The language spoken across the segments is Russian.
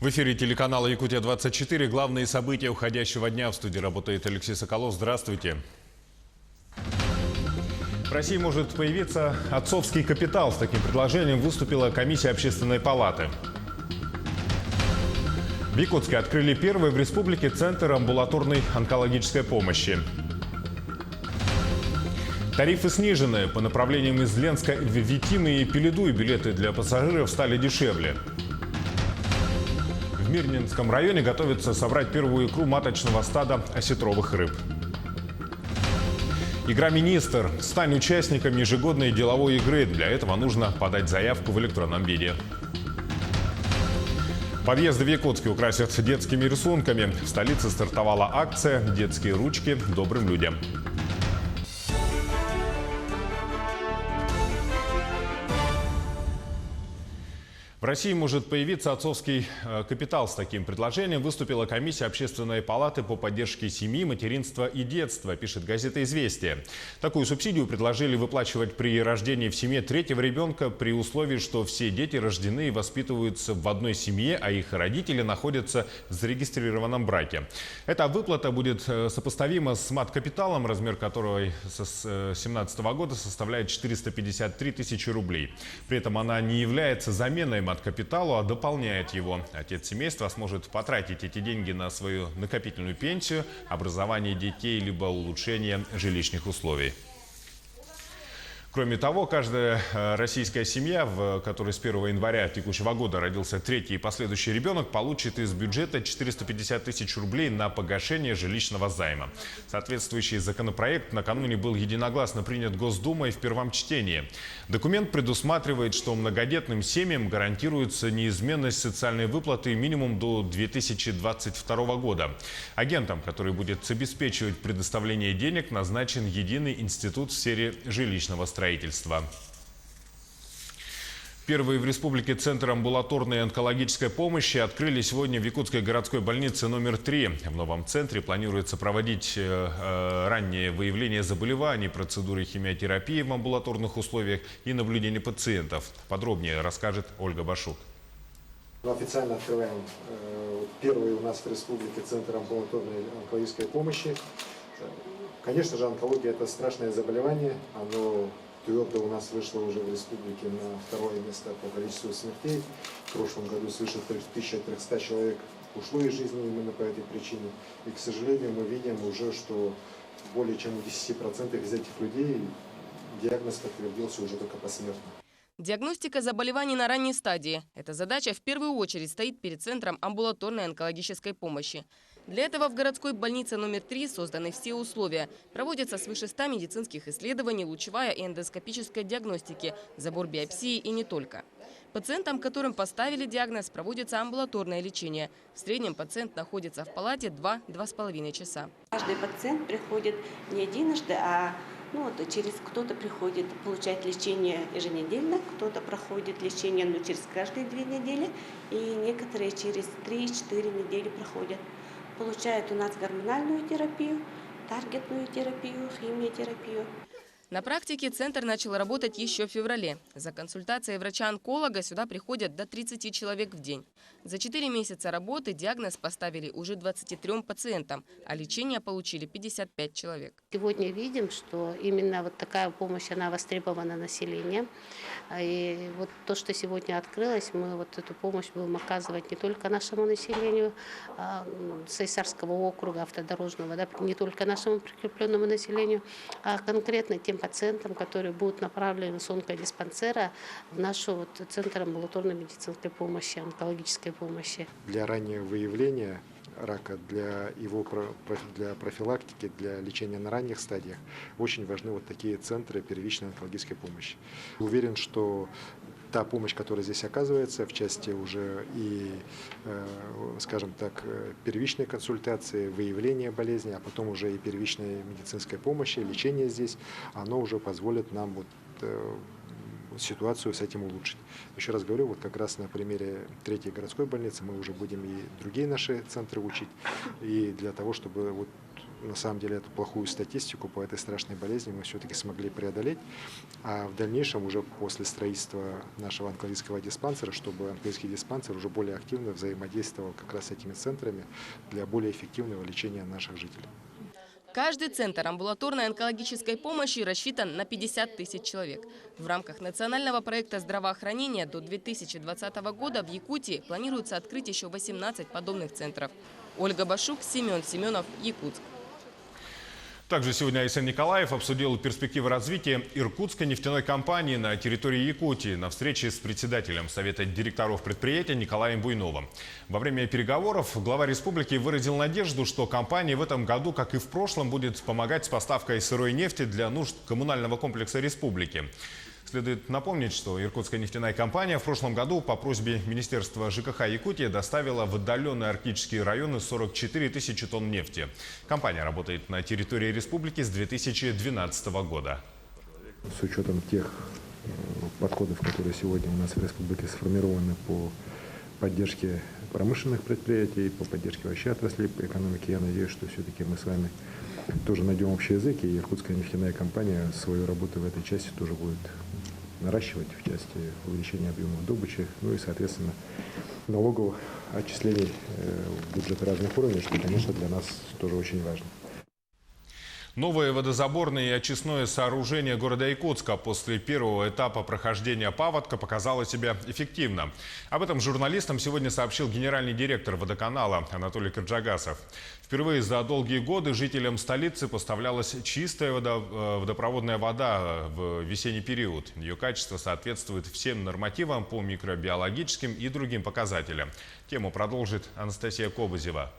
В эфире телеканала «Якутия-24». Главные события уходящего дня. В студии работает Алексей Соколов. Здравствуйте. В России может появиться отцовский капитал. С таким предложением выступила комиссия Общественной палаты. В Якутске открыли первый в республике центр амбулаторной онкологической помощи. Тарифы снижены. По направлениям из Ленска в Витины и Пеледу билеты для пассажиров стали дешевле. В Мирнинском районе готовится собрать первую икру маточного стада осетровых рыб. Игра «Министр». Стань участником ежегодной деловой игры. Для этого нужно подать заявку в электронном виде. Подъезды в Якутске украсят детскими рисунками. В столице стартовала акция «Детские ручки добрым людям». В России может появиться отцовский капитал. С таким предложением выступила комиссия Общественной палаты по поддержке семьи, материнства и детства, пишет газета «Известия». Такую субсидию предложили выплачивать при рождении в семье третьего ребенка при условии, что все дети рождены и воспитываются в одной семье, а их родители находятся в зарегистрированном браке. Эта выплата будет сопоставима с мат-капиталом, размер которого с 2017 года составляет 453 тысячи рублей. При этом она не является заменой мат-капиталу, а дополняет его. Отец семейства сможет потратить эти деньги на свою накопительную пенсию, образование детей либо улучшение жилищных условий. Кроме того, каждая российская семья, в которой с 1 января текущего года родился третий и последующий ребенок, получит из бюджета 450 тысяч рублей на погашение жилищного займа. Соответствующий законопроект накануне был единогласно принят Госдумой в первом чтении. Документ предусматривает, что многодетным семьям гарантируется неизменность социальной выплаты минимум до 2022 года. Агентом, который будет обеспечивать предоставление денег, назначен единый институт в сфере жилищного строительства. Первый в республике центр амбулаторной онкологической помощи открыли сегодня в Якутской городской больнице номер 3. В новом центре планируется проводить раннее выявление заболеваний, процедуры химиотерапии в амбулаторных условиях и наблюдение пациентов. Подробнее расскажет Ольга Башук. Мы официально открываем первый у нас в республике центр амбулаторной онкологической помощи. Конечно же, онкология – это страшное заболевание. Оно твердо у нас вышло уже в республике на второе место по количеству смертей. В прошлом году свыше 1300 человек ушло из жизни именно по этой причине. И, к сожалению, мы видим уже, что более чем у 10% из этих людей диагноз подтвердился уже только посмертно. Диагностика заболеваний на ранней стадии. Эта задача в первую очередь стоит перед Центром амбулаторной онкологической помощи. Для этого в городской больнице номер 3 созданы все условия. Проводятся свыше 100 медицинских исследований, лучевая и эндоскопическая диагностики, забор биопсии и не только. Пациентам, которым поставили диагноз, проводится амбулаторное лечение. В среднем пациент находится в палате 2–2,5 часа. Каждый пациент приходит не единожды, а через кто-то приходит получать лечение еженедельно, кто-то проходит лечение через каждые 2 недели, и некоторые через 3–4 недели проходят. Получают у нас гормональную терапию, таргетную терапию, химиотерапию. На практике центр начал работать еще в феврале. За консультацией врача-онколога сюда приходят до 30 человек в день. За 4 месяца работы диагноз поставили уже 23 пациентам, а лечение получили 55 человек. Сегодня видим, что именно вот такая помощь, она востребована населением. И вот то, что сегодня открылось, мы вот эту помощь будем оказывать не только нашему населению Сайсарского округа автодорожного, не только нашему прикрепленному населению, а конкретно тем пациентам, которые будут направлены с онкодиспансера в наш центр амбулаторной медицинской помощи, онкологической помощи. Для раннего выявления рака, для профилактики, для лечения на ранних стадиях очень важны вот такие центры первичной онкологической помощи. Уверен, что та помощь, которая здесь оказывается в части уже и, скажем так, первичной консультации, выявления болезни, а потом уже и первичной медицинской помощи, лечения здесь, оно уже позволит нам ситуацию с этим улучшить. Еще раз говорю, вот как раз на примере третьей городской больницы мы уже будем и другие наши центры учить, и для того, чтобы на самом деле эту плохую статистику по этой страшной болезни мы все-таки смогли преодолеть. А в дальнейшем, уже после строительства нашего онкологического диспансера, чтобы онкологический диспансер уже более активно взаимодействовал как раз с этими центрами для более эффективного лечения наших жителей. Каждый центр амбулаторной онкологической помощи рассчитан на 50 тысяч человек. В рамках национального проекта здравоохранения до 2020 года в Якутии планируется открыть еще 18 подобных центров. Ольга Башук, Семен Семенов, Якутск. Также сегодня Айсен Николаев обсудил перспективы развития иркутской нефтяной компании на территории Якутии на встрече с председателем Совета директоров предприятия Николаем Буйновым. Во время переговоров глава республики выразил надежду, что компания в этом году, как и в прошлом, будет помогать с поставкой сырой нефти для нужд коммунального комплекса республики. Следует напомнить, что иркутская нефтяная компания в прошлом году по просьбе Министерства ЖКХ Якутии доставила в отдаленные арктические районы 44 тысячи тонн нефти. Компания работает на территории республики с 2012 года. С учетом тех подходов, которые сегодня у нас в республике сформированы по поддержке промышленных предприятий, по поддержке вообще отраслей экономики, я надеюсь, что все-таки мы с вами тоже найдем общий язык, и иркутская нефтяная компания свою работу в этой части тоже будет наращивать в части увеличения объемов добычи, ну и, соответственно, налоговых отчислений в бюджеты разных уровней, что, конечно, для нас тоже очень важно. Новое водозаборное и очистное сооружение города Якутска после первого этапа прохождения паводка показало себя эффективно. Об этом журналистам сегодня сообщил генеральный директор водоканала Анатолий Карджагасов. Впервые за долгие годы жителям столицы поставлялась чистая водопроводная вода в весенний период. Ее качество соответствует всем нормативам по микробиологическим и другим показателям. Тему продолжит Анастасия Кобызева.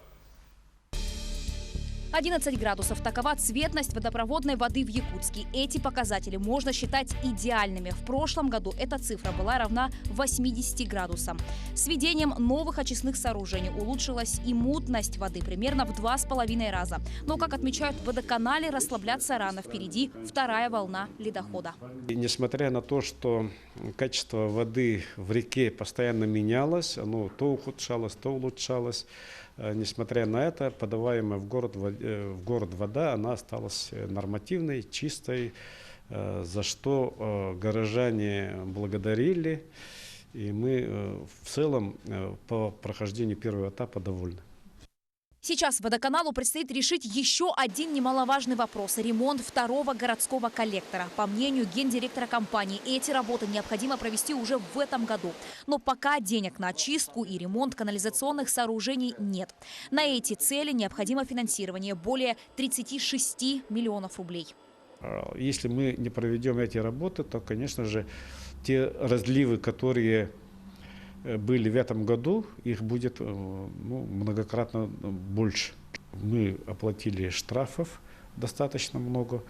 11 градусов – такова цветность водопроводной воды в Якутске. Эти показатели можно считать идеальными. В прошлом году эта цифра была равна 80 градусам. С введением новых очистных сооружений улучшилась и мутность воды примерно в 2,5 раза. Но, как отмечают в водоканале, расслабляться рано. Впереди вторая волна ледохода. И несмотря на то, что качество воды в реке постоянно менялось, оно то ухудшалось, то улучшалось, несмотря на это, подаваемая в город вода, она осталась нормативной, чистой, за что горожане благодарили. И мы в целом по прохождению первого этапа довольны. Сейчас водоканалу предстоит решить еще один немаловажный вопрос – ремонт второго городского коллектора. По мнению гендиректора компании, эти работы необходимо провести уже в этом году. Но пока денег на очистку и ремонт канализационных сооружений нет. На эти цели необходимо финансирование более 36 миллионов рублей. Если мы не проведем эти работы, то, конечно же, те разливы, которые были в этом году, их будет многократно больше. Мы оплатили штрафов достаточно много.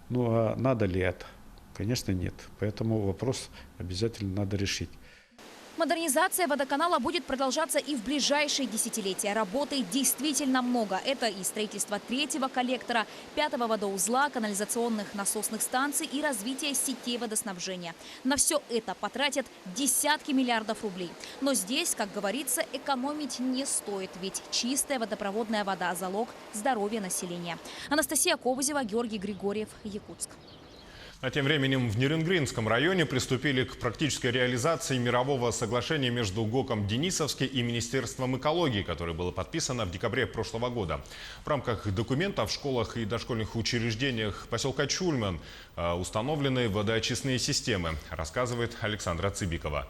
Ну а надо ли это? Конечно, нет. Поэтому вопрос обязательно надо решить. Модернизация водоканала будет продолжаться и в ближайшие десятилетия. Работы действительно много. Это и строительство третьего коллектора, пятого водоузла, канализационных насосных станций и развитие сетей водоснабжения. На все это потратят десятки миллиардов рублей. Но здесь, как говорится, экономить не стоит, ведь чистая водопроводная вода – залог здоровья населения. Анастасия Кобызева, Георгий Григорьев, Якутск. А тем временем в Нерюнгринском районе приступили к практической реализации мирового соглашения между ГОКом Денисовский и Министерством экологии, которое было подписано в декабре прошлого года. В рамках документа в школах и дошкольных учреждениях поселка Чульман установлены водоочистные системы, рассказывает Александра Цыбикова.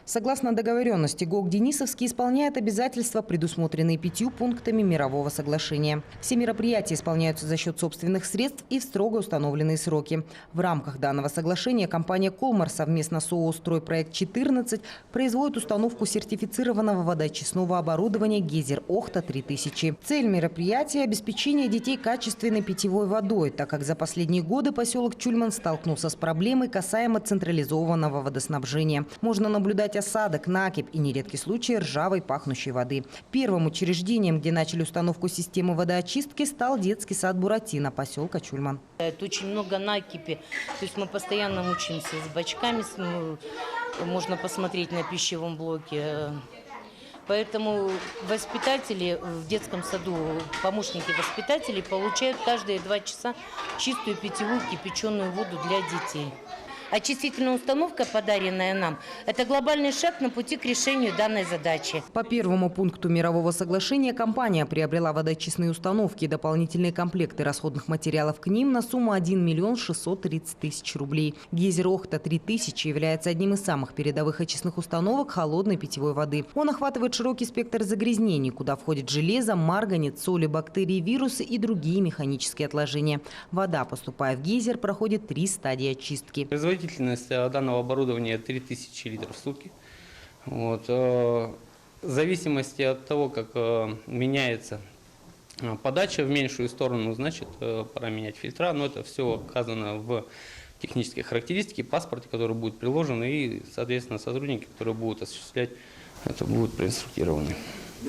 Согласно договоренности, ГОК Денисовский исполняет обязательства, предусмотренные 5 пунктами мирового соглашения. Все мероприятия исполняются за счет собственных средств и в строго установленные сроки. В рамках данного соглашения компания «Колмар» совместно с ООО «Стройпроект-14» производит установку сертифицированного водоочистного оборудования «Гейзер Охта-3000». Цель мероприятия – обеспечение детей качественной питьевой водой, так как за последние годы поселок Чульман столкнулся с проблемой касаемо централизованного водоснабжения. Можно наблюдать осадок, накипь и нередкий случай ржавой пахнущей воды. Первым учреждением, где начали установку системы водоочистки, стал детский сад «Буратино» поселка Чульман. Это очень много накипи. То есть мы постоянно мучаемся с бачками. Можно посмотреть на пищевом блоке. Поэтому воспитатели в детском саду, помощники воспитателей получают каждые 2 часа чистую питьевую кипяченую воду для детей. Очистительная установка, подаренная нам, это глобальный шаг на пути к решению данной задачи. По первому пункту мирового соглашения компания приобрела водоочистные установки и дополнительные комплекты расходных материалов к ним на сумму 1 миллион 630 тысяч рублей. Гейзер Охта 3000 является одним из самых передовых очистных установок холодной питьевой воды. Он охватывает широкий спектр загрязнений, куда входит железо, марганец, соли, бактерии, вирусы и другие механические отложения. Вода, поступая в гейзер, проходит 3 стадии очистки. Производительность данного оборудования 3000 литров в сутки. Вот. В зависимости от того, как меняется подача в меньшую сторону, значит, пора менять фильтра. Но это все указано в технические характеристики, паспорте, который будет приложен, и, соответственно, сотрудники, которые будут осуществлять, это будут проинструктированы.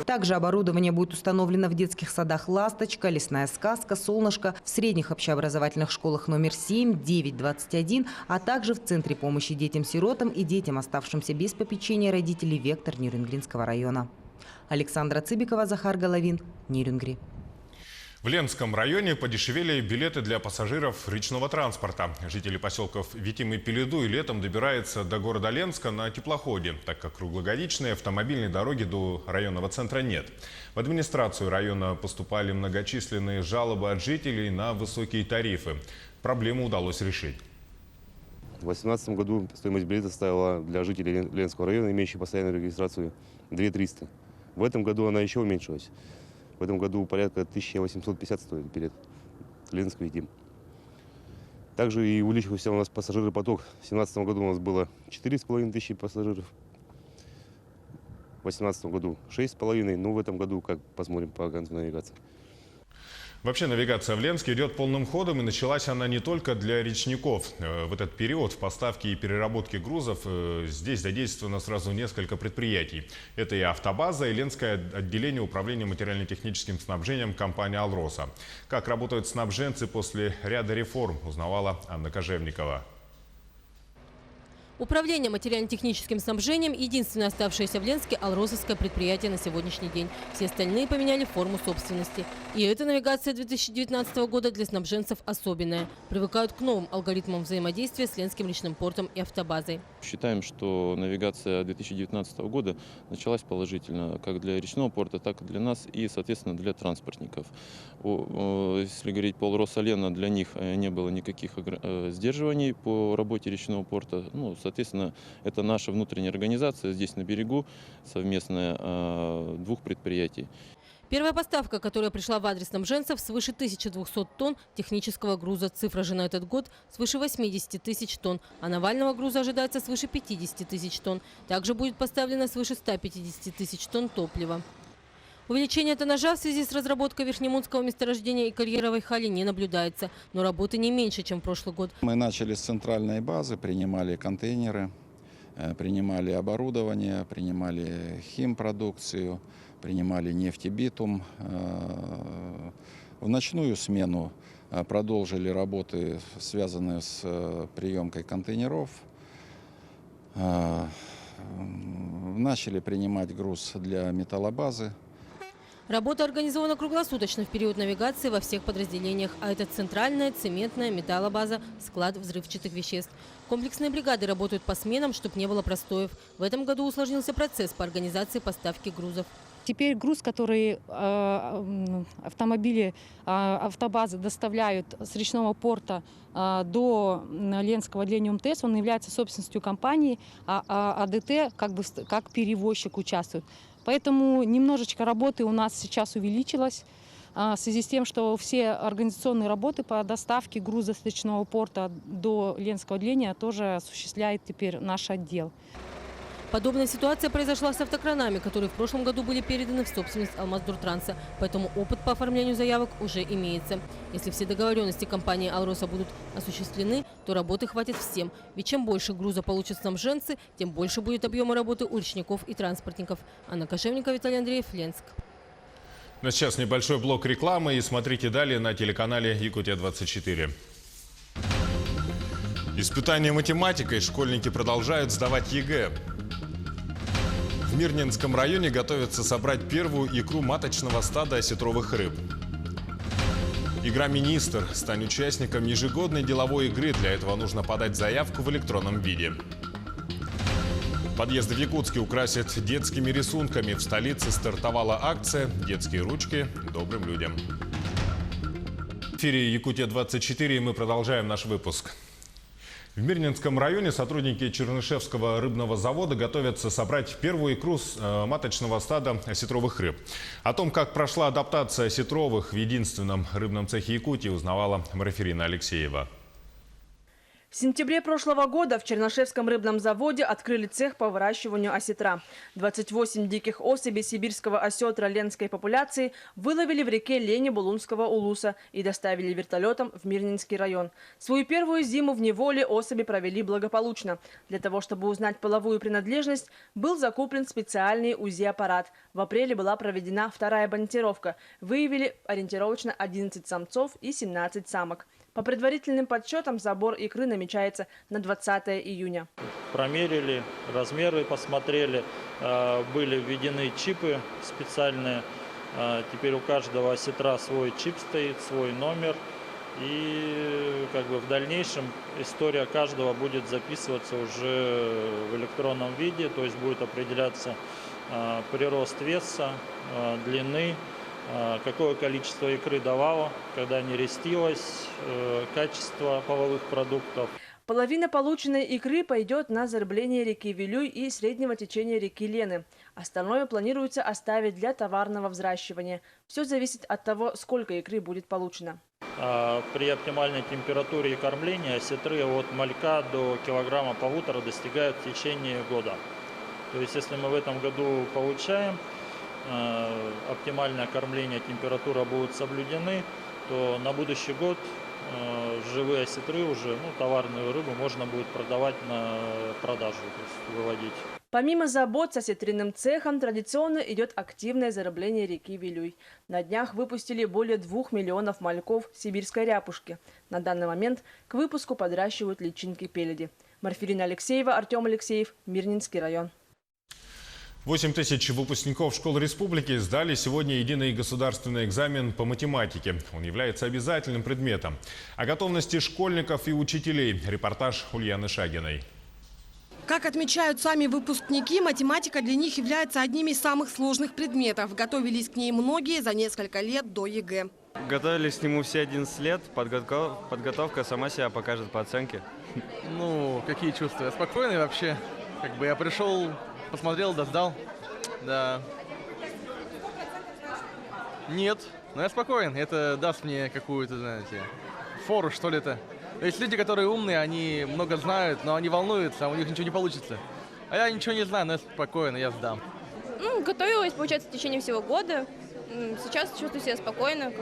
Также оборудование будет установлено в детских садах «Ласточка», «Лесная сказка», «Солнышко», в средних общеобразовательных школах номер 7, 9, 21, а также в Центре помощи детям-сиротам и детям, оставшимся без попечения родителей «Вектор» Нерюнгринского района. Александра Цыбикова, Захар Головин, Нерюнгри. В Ленском районе подешевели билеты для пассажиров речного транспорта. Жители поселков Витим и Пеледуй летом добираются до города Ленска на теплоходе, так как круглогодичной автомобильной дороги до районного центра нет. В администрацию района поступали многочисленные жалобы от жителей на высокие тарифы. Проблему удалось решить. В 2018 году стоимость билета составила для жителей Ленского района, имеющих постоянную регистрацию, 2300. В этом году она еще уменьшилась. В этом году порядка 1850 стоит билет Ленск-Витим. Также и увеличился у нас пассажиропоток. В 2017 году у нас было 4500 пассажиров. В 2018 году 6,5. Но в этом году, как посмотрим по навигации. Вообще навигация в Ленске идет полным ходом, и началась она не только для речников. В этот период в поставке и переработке грузов здесь задействовано сразу несколько предприятий. Это и автобаза, и Ленское отделение управления материально-техническим снабжением компании «Алроса». Как работают снабженцы после ряда реформ, узнавала Анна Кожевникова. Управление материально-техническим снабжением – единственное оставшееся в Ленске алросовское предприятие на сегодняшний день. Все остальные поменяли форму собственности. И эта навигация 2019 года для снабженцев особенная. Привыкают к новым алгоритмам взаимодействия с Ленским речным портом и автобазой. Считаем, что навигация 2019 года началась положительно как для речного порта, так и для нас и, соответственно, для транспортников. Если говорить по Алроса-Лена, для них не было никаких сдерживаний по работе речного порта. Соответственно, это наша внутренняя организация здесь на берегу, совместная 2 предприятий. Первая поставка, которая пришла в адрес снабженцев, свыше 1200 тонн технического груза. Цифра же на этот год свыше 80 тысяч тонн, а навального груза ожидается свыше 50 тысяч тонн. Также будет поставлено свыше 150 тысяч тонн топлива. Увеличение тоннажа в связи с разработкой Верхнемунского месторождения и карьеровой хали не наблюдается, но работы не меньше, чем в прошлый год. Мы начали с центральной базы, принимали контейнеры, принимали оборудование, принимали химпродукцию, принимали нефтебитум. В ночную смену продолжили работы, связанные с приемкой контейнеров. Начали принимать груз для металлобазы. Работа организована круглосуточно в период навигации во всех подразделениях, а это центральная, цементная, металлобаза, склад взрывчатых веществ. Комплексные бригады работают по сменам, чтобы не было простоев. В этом году усложнился процесс по организации поставки грузов. Теперь груз, который автомобили автобазы доставляют с речного порта до Ленского отделения МТС, он является собственностью компании, а АДТ как перевозчик участвует. Поэтому немножечко работы у нас сейчас увеличилось в связи с тем, что все организационные работы по доставке груза с речного порта до Ленского отделения тоже осуществляет теперь наш отдел. Подобная ситуация произошла с автокранами, которые в прошлом году были переданы в собственность Алмаздортранса. Поэтому опыт по оформлению заявок уже имеется. Если все договоренности компании «Алроса» будут осуществлены, то работы хватит всем. Ведь чем больше груза получат снабженцы, тем больше будет объема работы у речников и транспортников. Анна Кожевникова, Виталий Андреев, Ленск. Но сейчас небольшой блок рекламы, и смотрите далее на телеканале «Якутия-24». Испытания математикой школьники продолжают сдавать ЕГЭ. В Мирнинском районе готовятся собрать первую икру маточного стада осетровых рыб. Игра «Министр». Стань участником ежегодной деловой игры. Для этого нужно подать заявку в электронном виде. Подъезды в Якутске украсят детскими рисунками. В столице стартовала акция «Детские ручки добрым людям». В эфире «Якутия-24» и мы продолжаем наш выпуск. В Мирнинском районе сотрудники Чернышевского рыбного завода готовятся собрать первую икру с маточного стада осетровых рыб. О том, как прошла адаптация осетровых в единственном рыбном цехе Якутии, узнавала Марфирина Алексеева. В сентябре прошлого года в Чернышевском рыбном заводе открыли цех по выращиванию осетра. 28 диких особей сибирского осетра ленской популяции выловили в реке Лени Булунского улуса и доставили вертолетом в Мирнинский район. Свою первую зиму в неволе особи провели благополучно. Для того, чтобы узнать половую принадлежность, был закуплен специальный УЗИ-аппарат. В апреле была проведена вторая бонитировка. Выявили ориентировочно 11 самцов и 17 самок. По предварительным подсчетам, забор икры намечается на 20 июня. Промерили, размеры посмотрели, были введены чипы специальные. Теперь у каждого осетра свой чип стоит, свой номер. И в дальнейшем история каждого будет записываться уже в электронном виде, то есть будет определяться прирост веса, длины, какое количество икры давало, когда нерестилось, качество половых продуктов. Половина полученной икры пойдет на зарыбление реки Вилюй и среднего течения реки Лены. Остальное планируется оставить для товарного взращивания. Все зависит от того, сколько икры будет получено. При оптимальной температуре и кормлении осетры от малька до килограмма-полутора достигают в течение года. То есть если мы в этом году получаем оптимальное кормление, температура будут соблюдены, то на будущий год живые осетры уже, товарную рыбу можно будет продавать на продажу, то есть выводить. Помимо забот с осетринным цехом, традиционно идет активное зарыбление реки Вилюй. На днях выпустили более 2 миллионов мальков сибирской ряпушки. На данный момент к выпуску подращивают личинки пеледи. Марфирина Алексеева, Артем Алексеев, Мирнинский район. 8 тысяч выпускников школ республики сдали сегодня единый государственный экзамен по математике. Он является обязательным предметом. О готовности школьников и учителей. Репортаж Ульяны Шагиной. Как отмечают сами выпускники, математика для них является одним из самых сложных предметов. Готовились к ней многие за несколько лет до ЕГЭ. Готовились к нему все 11 лет. Подготовка сама себя покажет по оценке. Какие чувства? Я спокойный вообще. Я пришел... Посмотрел, да сдал. Да. Нет, но я спокоен. Это даст мне какую-то, фору, что ли это. Есть люди, которые умные, они много знают, но они волнуются, а у них ничего не получится. А я ничего не знаю, но я спокоен, я сдам. Готовилась, получается, в течение всего года. Сейчас чувствую себя спокойно,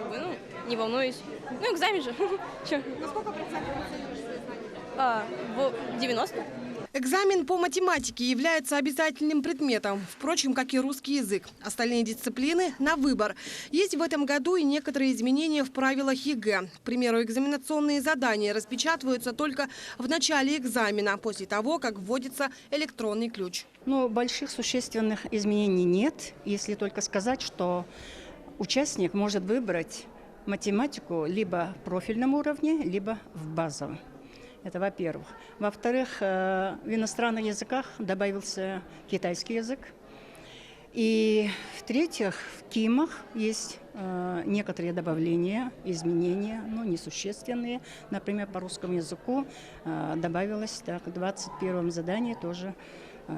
не волнуюсь. Экзамен же. На сколько процентов в 90. Экзамен по математике является обязательным предметом, впрочем, как и русский язык. Остальные дисциплины на выбор. Есть в этом году и некоторые изменения в правилах ЕГЭ. К примеру, экзаменационные задания распечатываются только в начале экзамена, после того, как вводится электронный ключ. Больших существенных изменений нет, если только сказать, что участник может выбрать математику либо в профильном уровне, либо в базовом. Это во-первых. Во-вторых, в иностранных языках добавился китайский язык. И в-третьих, в КИМах есть некоторые добавления, изменения, несущественные. Например, по русскому языку добавилось, в 21-м задании тоже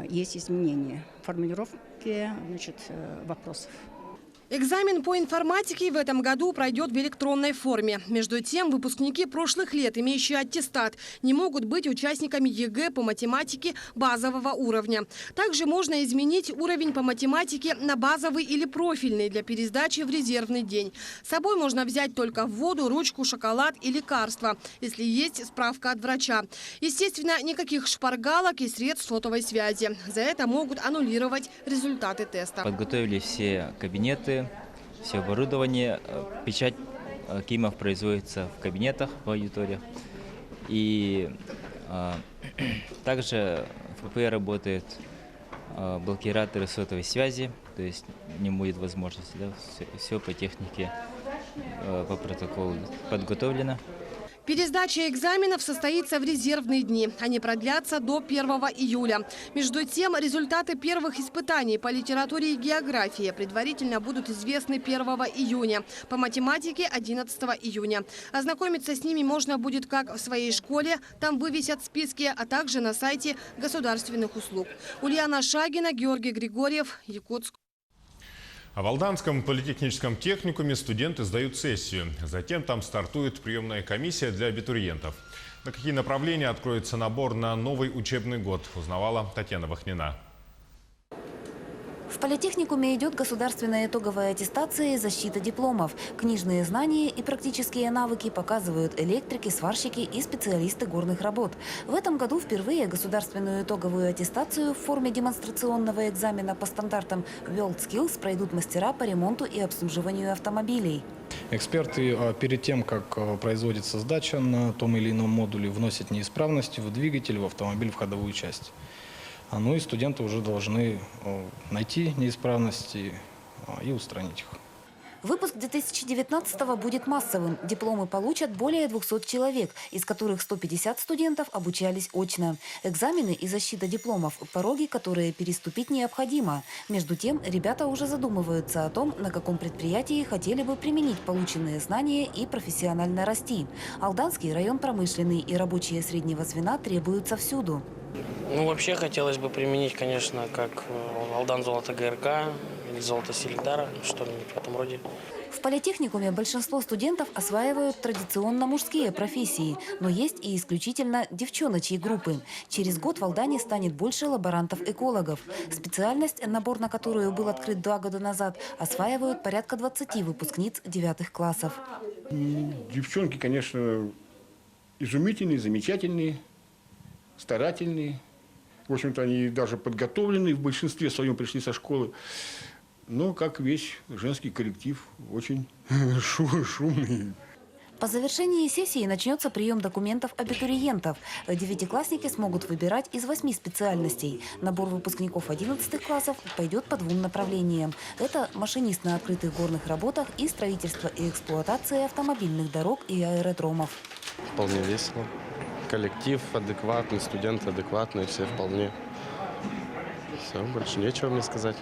есть изменения. Формулировки, вопросов. Экзамен по информатике в этом году пройдет в электронной форме. Между тем, выпускники прошлых лет, имеющие аттестат, не могут быть участниками ЕГЭ по математике базового уровня. Также можно изменить уровень по математике на базовый или профильный для пересдачи в резервный день. С собой можно взять только воду, ручку, шоколад и лекарства, если есть справка от врача. Естественно, никаких шпаргалок и средств сотовой связи. За это могут аннулировать результаты теста. Подготовили все кабинеты, все оборудование. Печать КИМов производится в кабинетах, в аудиториях. И также в ФП работает блокираторы сотовой связи, то есть не будет возможности. Да, все по технике, по протоколу подготовлено. Пересдача экзаменов состоится в резервные дни. Они продлятся до 1 июля. Между тем, результаты первых испытаний по литературе и географии предварительно будут известны 1 июня. По математике – 11 июня. Ознакомиться с ними можно будет как в своей школе, там вывесят списки, а также на сайте государственных услуг. Ульяна Шагина, Георгий Григорьев, Якутск. А в Алданском политехническом техникуме студенты сдают сессию. Затем там стартует приемная комиссия для абитуриентов. На какие направления откроется набор на новый учебный год, узнавала Татьяна Вахнина. В политехникуме идет государственная итоговая аттестация и защита дипломов. Книжные знания и практические навыки показывают электрики, сварщики и специалисты горных работ. В этом году впервые государственную итоговую аттестацию в форме демонстрационного экзамена по стандартам WorldSkills пройдут мастера по ремонту и обслуживанию автомобилей. Эксперты перед тем, как производится сдача на том или ином модуле, вносят неисправности в двигатель, в автомобиль, в ходовую часть. Ну и студенты уже должны найти неисправности и устранить их. Выпуск 2019-го будет массовым. Дипломы получат более 200 человек, из которых 150 студентов обучались очно. Экзамены и защита дипломов – пороги, которые переступить необходимо. Между тем, ребята уже задумываются о том, на каком предприятии хотели бы применить полученные знания и профессионально расти. Алданский район промышленный, и рабочие среднего звена требуются всюду. Вообще хотелось бы применить, конечно, как Алдан золото ГРК или золото Селидара, что-нибудь в этом роде. В политехникуме большинство студентов осваивают традиционно мужские профессии, но есть и исключительно девчоночьи группы. Через год в Алдане станет больше лаборантов-экологов. Специальность, набор на которую был открыт 2 года назад, осваивают порядка 20 выпускниц 9 классов. Девчонки, конечно, изумительные, замечательные, старательные. В общем-то, они даже подготовленные, в большинстве своем пришли со школы. Но, как весь женский коллектив, очень шумный. По завершении сессии начнется прием документов абитуриентов. Девятиклассники смогут выбирать из 8 специальностей. Набор выпускников 11 классов пойдет по 2 направлениям. Это машинист на открытых горных работах и строительство и эксплуатация автомобильных дорог и аэродромов. Вполне весело. Коллектив адекватный, студенты адекватные, все вполне. Все, больше нечего мне сказать.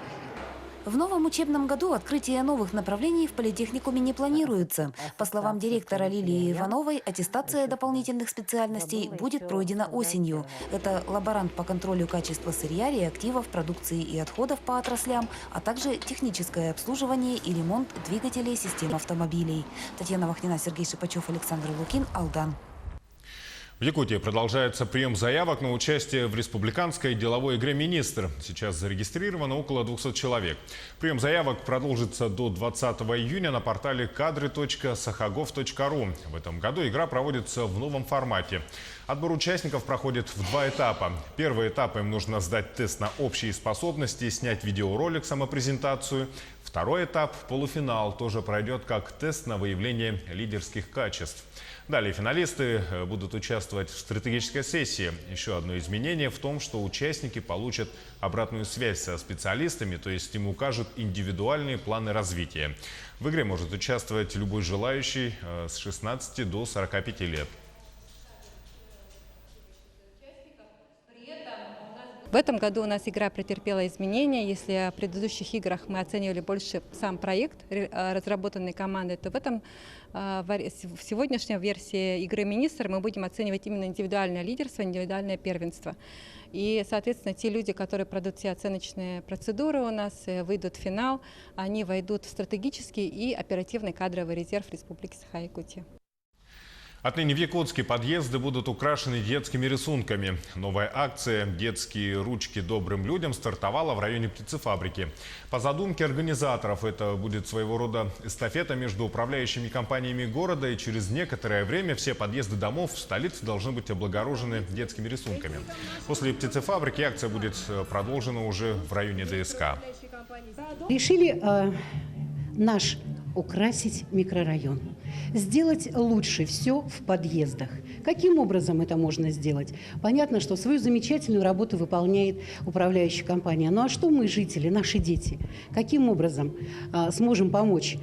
В новом учебном году открытие новых направлений в политехникуме не планируется. По словам директора Лилии Ивановой, аттестация дополнительных специальностей будет пройдена осенью. Это лаборант по контролю качества сырья, реактивов, продукции и отходов по отраслям, а также техническое обслуживание и ремонт двигателей систем автомобилей. Татьяна Вахнина, Сергей Шипачев, Александр Лукин, Алдан. В Якутии продолжается прием заявок на участие в республиканской деловой игре «Министр». Сейчас зарегистрировано около 200 человек. Прием заявок продолжится до 20 июня на портале kadry.sakhagov.ru. В этом году игра проводится в новом формате. Отбор участников проходит в 2 этапа. Первый этап – им нужно сдать тест на общие способности, снять видеоролик, самопрезентацию. Второй этап – полуфинал, тоже пройдет как тест на выявление лидерских качеств. Далее финалисты будут участвовать в стратегической сессии. Еще одно изменение в том, что участники получат обратную связь со специалистами, то есть им укажут индивидуальные планы развития. В игре может участвовать любой желающий с 16 до 45 лет. В этом году у нас игра претерпела изменения. Если в предыдущих играх мы оценивали больше сам проект, разработанный командой, то в сегодняшней версии игры «Министр» мы будем оценивать именно индивидуальное лидерство, индивидуальное первенство. И, соответственно, те люди, которые пройдут все оценочные процедуры у нас, выйдут в финал, они войдут в стратегический и оперативный кадровый резерв Республики Саха-Якутия. Отныне в Якутске подъезды будут украшены детскими рисунками. Новая акция «Детские ручки добрым людям» стартовала в районе птицефабрики. По задумке организаторов, это будет своего рода эстафета между управляющими компаниями города, и через некоторое время все подъезды домов в столице должны быть облагорожены детскими рисунками. После птицефабрики акция будет продолжена уже в районе ДСК. Решили наш украсить микрорайон. сделать лучше все в подъездах. Каким образом это можно сделать? Понятно, что свою замечательную работу выполняет управляющая компания. Ну а что мы, жители, наши дети? Каким образом сможем помочь?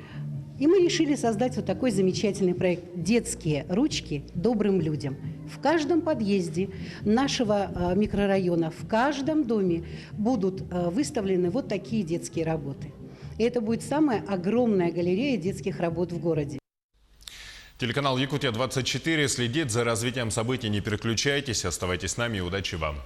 И мы решили создать вот такой замечательный проект «Детские ручки добрым людям». В каждом подъезде нашего микрорайона, в каждом доме будут выставлены вот такие детские работы. И это будет самая огромная галерея детских работ в городе. Телеканал «Якутия-24» следит за развитием событий. Не переключайтесь, оставайтесь с нами и удачи вам.